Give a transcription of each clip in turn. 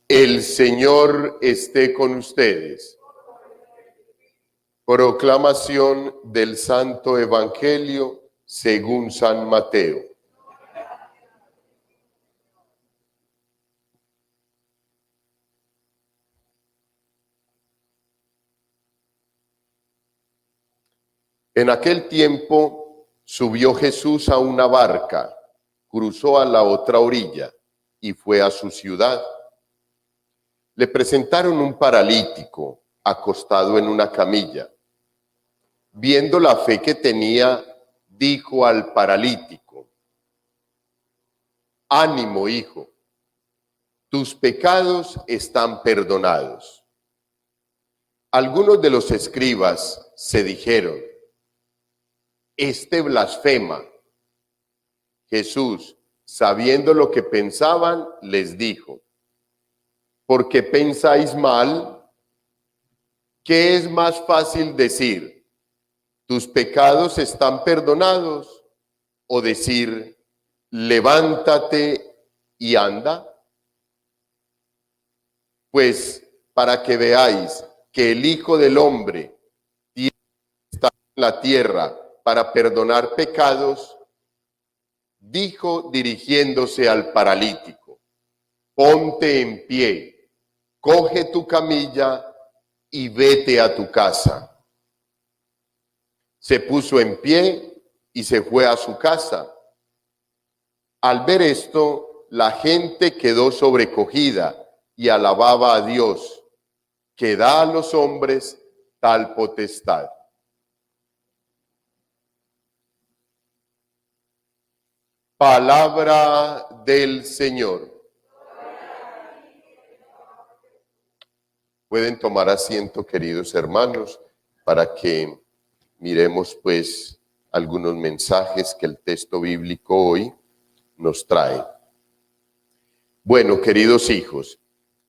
El Señor esté con ustedes. Proclamación del Santo Evangelio según San Mateo. En aquel tiempo subió Jesús a una barca, cruzó a la otra orilla y fue a su ciudad. Le presentaron un paralítico acostado en una camilla. Viendo la fe que tenía, dijo al paralítico: «Ánimo, hijo, tus pecados están perdonados». Algunos de los escribas se dijeron: «Este blasfema». Jesús, sabiendo lo que pensaban, les dijo: ¿por qué pensáis mal? ¿Qué es más fácil decir: tus pecados están perdonados, o decir: levántate y anda? Pues para que veáis que el Hijo del Hombre está en la tierra para perdonar pecados, dijo dirigiéndose al paralítico: ponte en pie, coge tu camilla y vete a tu casa. Se puso en pie y se fue a su casa. Al ver esto, la gente quedó sobrecogida y alababa a Dios, que da a los hombres tal potestad. Palabra del Señor. Pueden tomar asiento, queridos hermanos, para que miremos pues algunos mensajes que el texto bíblico hoy nos trae. Bueno, queridos hijos,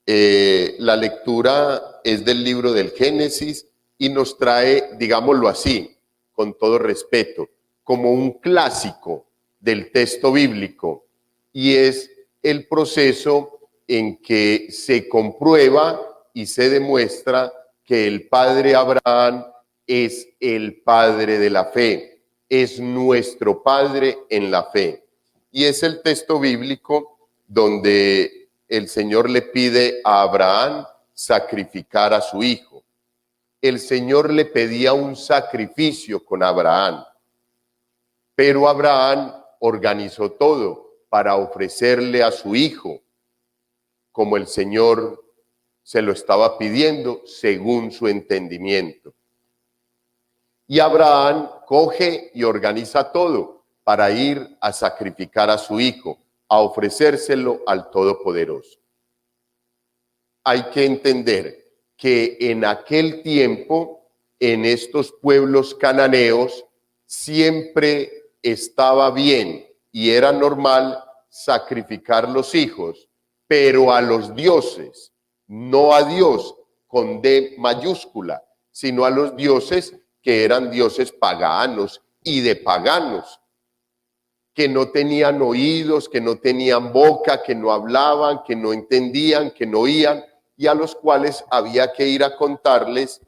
la lectura es del libro del Génesis y nos trae, digámoslo así, con todo respeto, como un clásico del texto bíblico, y es el proceso en que se comprueba y se demuestra que el padre Abraham es el padre de la fe, es nuestro padre en la fe. Y es el texto bíblico donde el Señor le pide a Abraham sacrificar a su hijo. El Señor le pedía un sacrificio con Abraham, pero Abraham organizó todo para ofrecerle a su hijo, como el Señor se lo estaba pidiendo según su entendimiento. Y Abraham coge y organiza todo para ir a sacrificar a su hijo, a ofrecérselo al Todopoderoso. Hay que entender que en aquel tiempo, en estos pueblos cananeos, siempre estaba bien y era normal sacrificar los hijos, pero a los dioses, no a Dios con D mayúscula, sino a los dioses que eran dioses paganos y de paganos, que no tenían oídos, que no tenían boca, que no hablaban, que no entendían, que no oían, y a los cuales había que ir a contarles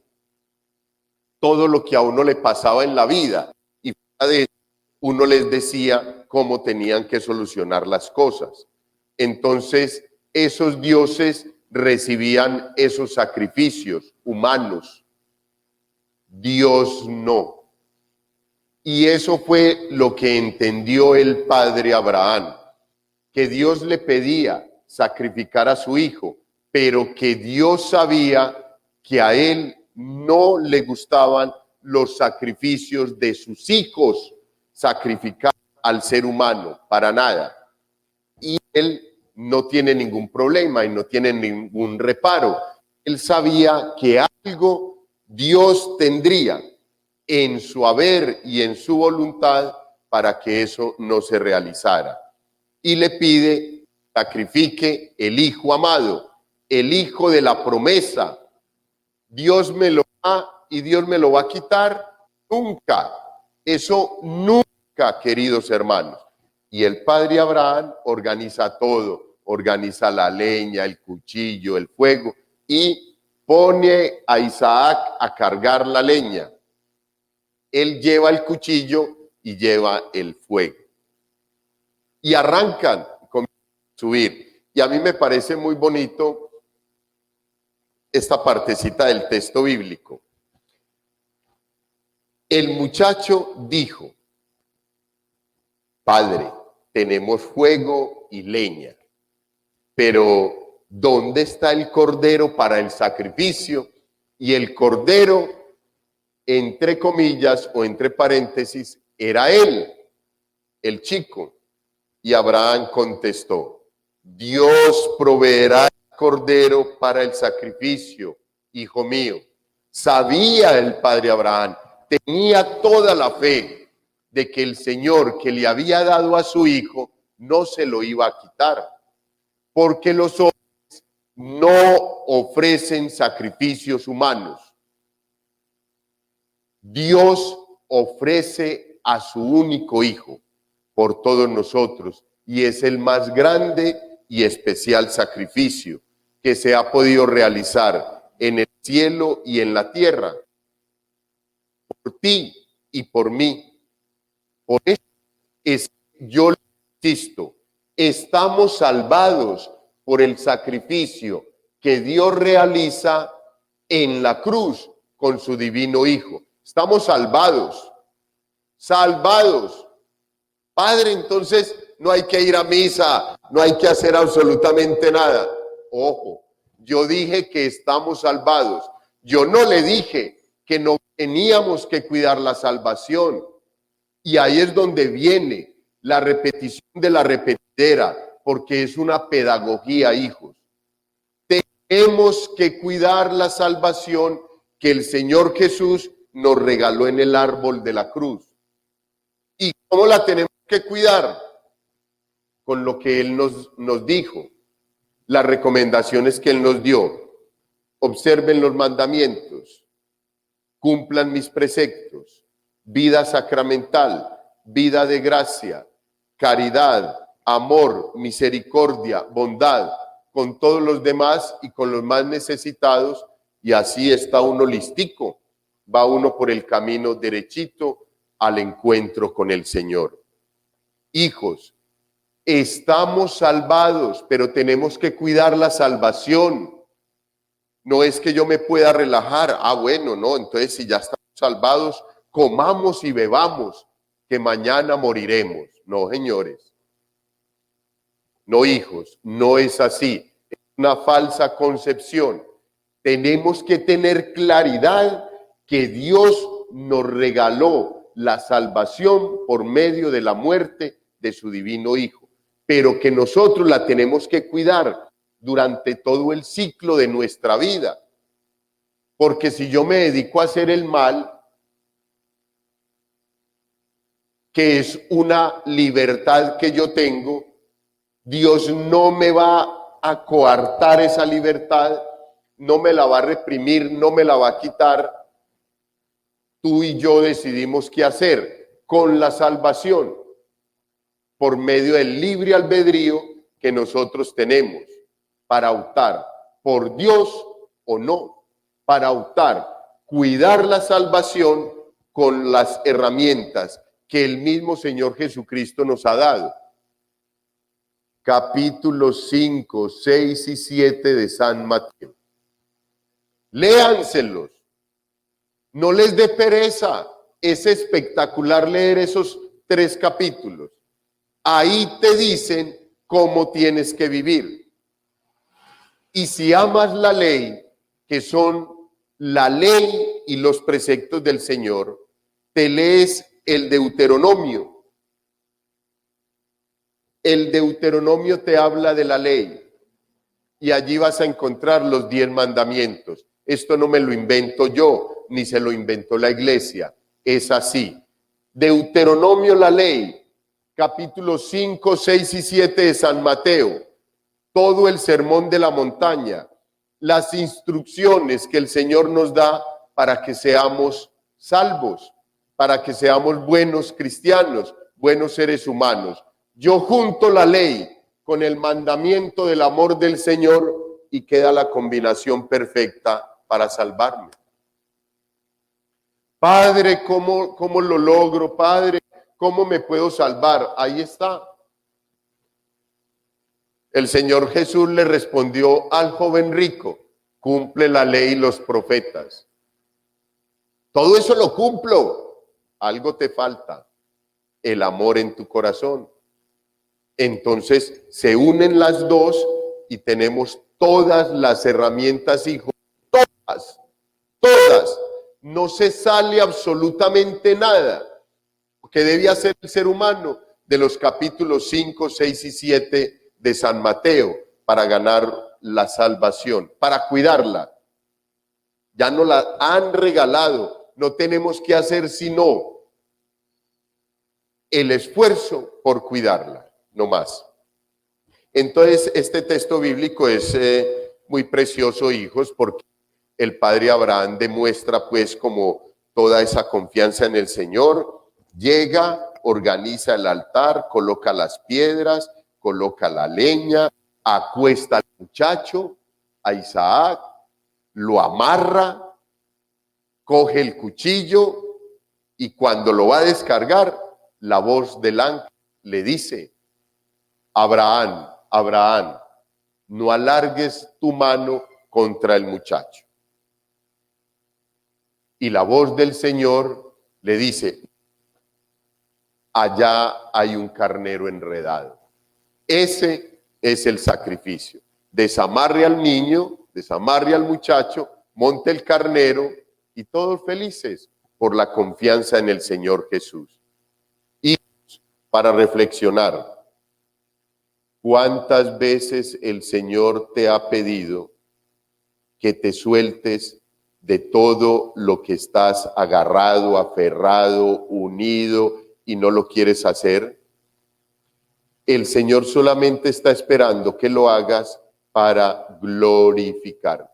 todo lo que a uno le pasaba en la vida. Y fuera de eso, uno les decía cómo tenían que solucionar las cosas. Entonces, esos dioses recibían esos sacrificios humanos. Dios no. Y eso fue lo que entendió el padre Abraham, que Dios le pedía sacrificar a su hijo, pero que Dios sabía que a él no le gustaban los sacrificios de sus hijos, sacrificar al ser humano, para nada. Y él no tiene ningún problema y no tiene ningún reparo. Él sabía que algo Dios tendría en su haber y en su voluntad para que eso no se realizara. Y le pide, sacrifique el hijo amado, el hijo de la promesa. Dios me lo da y Dios me lo va a quitar. Nunca. Eso nunca, queridos hermanos. Y el padre Abraham organiza todo. organiza la leña, el cuchillo, el fuego y pone a Isaac a cargar la leña. Él lleva el cuchillo y lleva el fuego. Y arrancan, comienzan a subir. Y a mí me parece muy bonito esta partecita del texto bíblico. El muchacho dijo: Padre, tenemos fuego y leña, pero ¿dónde está el cordero para el sacrificio? Y el cordero, entre comillas o entre paréntesis, era él, el chico. Y Abraham contestó: Dios proveerá el cordero para el sacrificio, hijo mío. Sabía el padre Abraham, tenía toda la fe de que el Señor que le había dado a su hijo no se lo iba a quitar, porque los hombres no ofrecen sacrificios humanos. Dios ofrece a su único hijo por todos nosotros, y es el más grande y especial sacrificio que se ha podido realizar en el cielo y en la tierra, por ti y por mí. Por eso yo le insisto, estamos salvados por el sacrificio que Dios realiza en la cruz con su divino Hijo. Estamos salvados, salvados. Padre, entonces no hay que ir a misa, no hay que hacer absolutamente nada. Ojo, yo dije que estamos salvados. Yo no le dije que no teníamos que cuidar la salvación. Y ahí es donde viene la repetición de la repetidera, porque es una pedagogía, hijos. Tenemos que cuidar la salvación que el Señor Jesús nos regaló en el árbol de la cruz. ¿Y cómo la tenemos que cuidar? Con lo que Él nos dijo, las recomendaciones que Él nos dio. Observen los mandamientos, cumplan mis preceptos, vida sacramental, vida de gracia, caridad, amor, misericordia, bondad, con todos los demás y con los más necesitados, y así está uno listico, va uno por el camino derechito al encuentro con el Señor. Hijos, estamos salvados, pero tenemos que cuidar la salvación. No es que yo me pueda relajar, bueno, no, entonces si ya estamos salvados, comamos y bebamos, que mañana moriremos. No, señores. No, hijos, no es así. Es una falsa concepción. Tenemos que tener claridad que Dios nos regaló la salvación por medio de la muerte de su divino Hijo, pero que nosotros la tenemos que cuidar durante todo el ciclo de nuestra vida. Porque si yo me dedico a hacer el mal, que es una libertad que yo tengo, Dios no me va a coartar esa libertad, no me la va a reprimir, no me la va a quitar. Tú y yo decidimos qué hacer con la salvación por medio del libre albedrío que nosotros tenemos para optar por Dios o no, para optar, cuidar la salvación con las herramientas que el mismo Señor Jesucristo nos ha dado. Capítulos 5, 6 y 7 de San Mateo. Léanselos. No les dé pereza. Es espectacular leer esos 3 capítulos. Ahí te dicen cómo tienes que vivir. Y si amas la ley, que son la ley y los preceptos del Señor, te lees el Deuteronomio. El Deuteronomio te habla de la ley y allí vas a encontrar los 10 mandamientos. Esto no me lo invento yo, ni se lo inventó la iglesia. Es así. Deuteronomio, la ley, capítulos 5, 6 y 7 de San Mateo. Todo el sermón de la montaña. Las instrucciones que el Señor nos da para que seamos salvos, para que seamos buenos cristianos, buenos seres humanos. Yo junto la ley con el mandamiento del amor del Señor y queda la combinación perfecta para salvarme. Padre, ¿cómo lo logro? Padre, ¿cómo me puedo salvar? Ahí está. El Señor Jesús le respondió al joven rico: cumple la ley y los profetas. Todo eso lo cumplo. Algo te falta: el amor en tu corazón. Entonces se unen las dos y tenemos todas las herramientas, hijos. Todas. No se sale absolutamente nada que debe hacer el ser humano de los capítulos 5, 6 y 7 de San Mateo para ganar la salvación, para cuidarla. Ya nos la han regalado, no tenemos que hacer sino el esfuerzo por cuidarla, no más. Entonces, este texto bíblico es muy precioso, hijos, porque el padre Abraham demuestra pues como toda esa confianza en el Señor. Llega, organiza el altar, coloca las piedras, coloca la leña, acuesta al muchacho, a Isaac, lo amarra, coge el cuchillo y cuando lo va a descargar, la voz del ángel le dice: Abraham, Abraham, no alargues tu mano contra el muchacho. Y la voz del Señor le dice: allá hay un carnero enredado. Ese es el sacrificio. Desamarre al niño, desamarre al muchacho, monte el carnero y todos felices por la confianza en el Señor Jesús. Y para reflexionar, ¿cuántas veces el Señor te ha pedido que te sueltes de todo lo que estás agarrado, aferrado, unido y no lo quieres hacer? El Señor solamente está esperando que lo hagas para glorificar,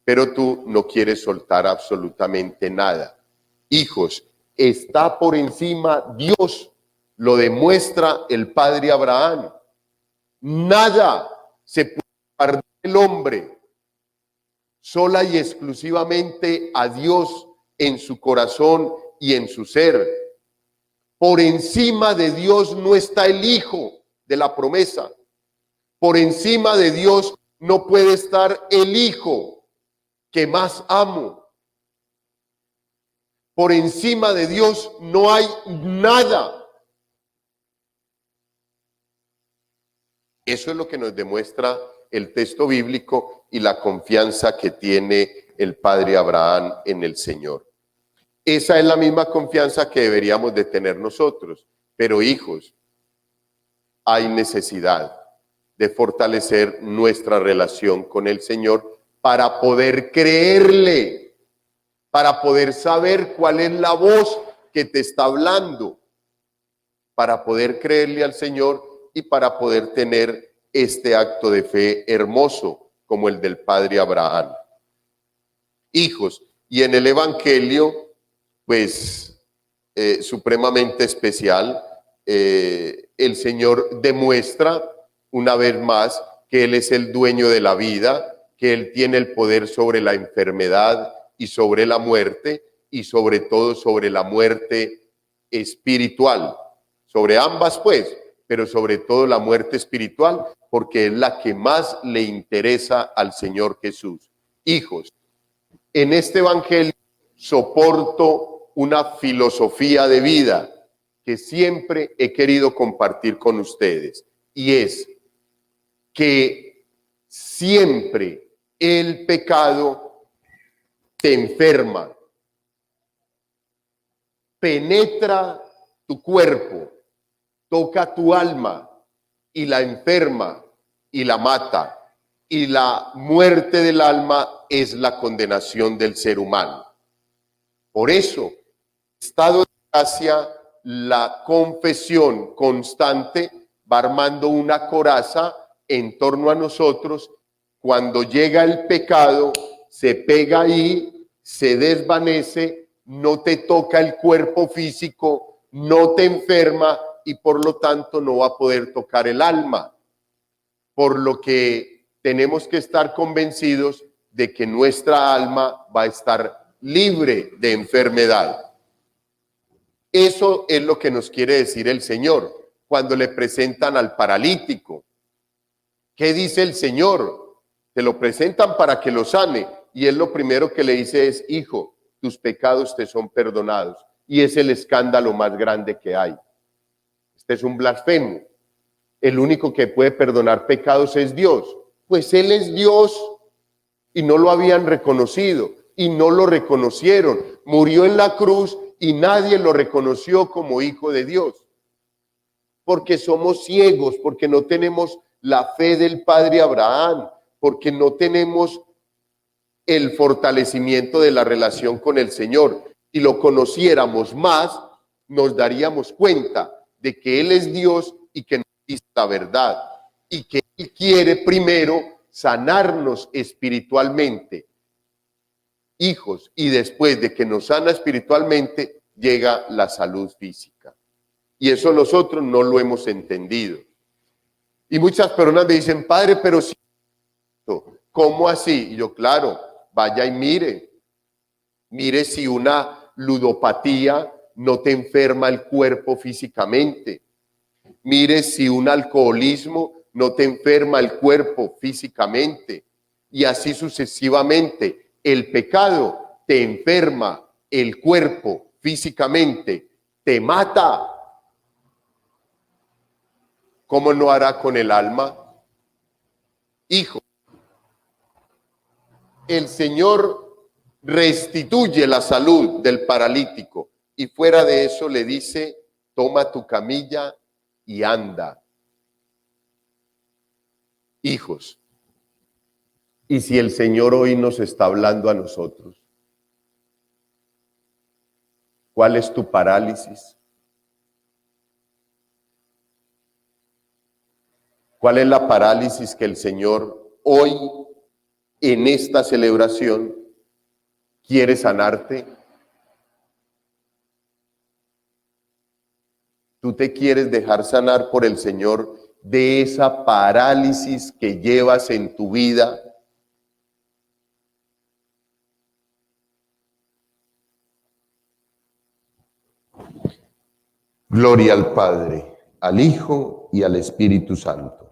pero tú no quieres soltar absolutamente nada. Hijos, está por encima Dios, lo demuestra el padre Abraham. Nada se puede guardar el hombre, sola y exclusivamente a Dios en su corazón y en su ser. Por encima de Dios no está el Hijo de la promesa. Por encima de Dios no puede estar el Hijo que más amo. Por encima de Dios no hay nada. Eso es lo que nos demuestra el texto bíblico y la confianza que tiene el padre Abraham en el Señor. Esa es la misma confianza que deberíamos de tener nosotros. Pero, hijos, hay necesidad de fortalecer nuestra relación con el Señor para poder creerle, para poder saber cuál es la voz que te está hablando, para poder creerle al Señor y para poder tener este acto de fe hermoso como el del padre Abraham. Hijos, y en el Evangelio, pues supremamente especial, el Señor demuestra una vez más que Él es el dueño de la vida, que Él tiene el poder sobre la enfermedad y sobre la muerte, y sobre todo sobre la muerte espiritual, sobre ambas pues, pero sobre todo la muerte espiritual, porque es la que más le interesa al Señor Jesús. Hijos, en este Evangelio soporto una filosofía de vida que siempre he querido compartir con ustedes, y es que siempre el pecado te enferma, penetra tu cuerpo, toca tu alma y la enferma y la mata. Y la muerte del alma es la condenación del ser humano. Por eso, estado de gracia, la confesión constante va armando una coraza en torno a nosotros. Cuando llega el pecado, se pega ahí, se desvanece, no te toca el cuerpo físico, no te enferma, y por lo tanto no va a poder tocar el alma. Por lo que tenemos que estar convencidos de que nuestra alma va a estar libre de enfermedad. Eso es lo que nos quiere decir el Señor cuando le presentan al paralítico. ¿Qué dice el Señor? Te lo presentan para que lo sane y él lo primero que le dice es: hijo, tus pecados te son perdonados. Y es el escándalo más grande que hay. Este es un blasfemo. El único que puede perdonar pecados es Dios. Pues Él es Dios y no lo habían reconocido y no lo reconocieron. Murió en la cruz y nadie lo reconoció como hijo de Dios. Porque somos ciegos, porque no tenemos la fe del padre Abraham, porque no tenemos el fortalecimiento de la relación con el Señor. Si lo conociéramos más, nos daríamos cuenta de que Él es Dios y que nos dice la verdad y que Él quiere primero sanarnos espiritualmente, hijos, y después de que nos sana espiritualmente llega la salud física. Y eso nosotros no lo hemos entendido. Y muchas personas me dicen: padre, pero si, ¿cómo así? Y yo: claro, vaya y mire si una ludopatía no te enferma el cuerpo físicamente. Mire si un alcoholismo no te enferma el cuerpo físicamente. Y así sucesivamente. El pecado te enferma el cuerpo físicamente, te mata. ¿Cómo no hará con el alma? Hijo, el Señor restituye la salud del paralítico y fuera de eso le dice: toma tu camilla y anda. Hijos, y si el Señor hoy nos está hablando a nosotros, ¿cuál es tu parálisis? ¿Cuál es la parálisis que el Señor hoy en esta celebración quiere sanarte? ¿Tú te quieres dejar sanar por el Señor de esa parálisis que llevas en tu vida? Gloria al Padre, al Hijo y al Espíritu Santo.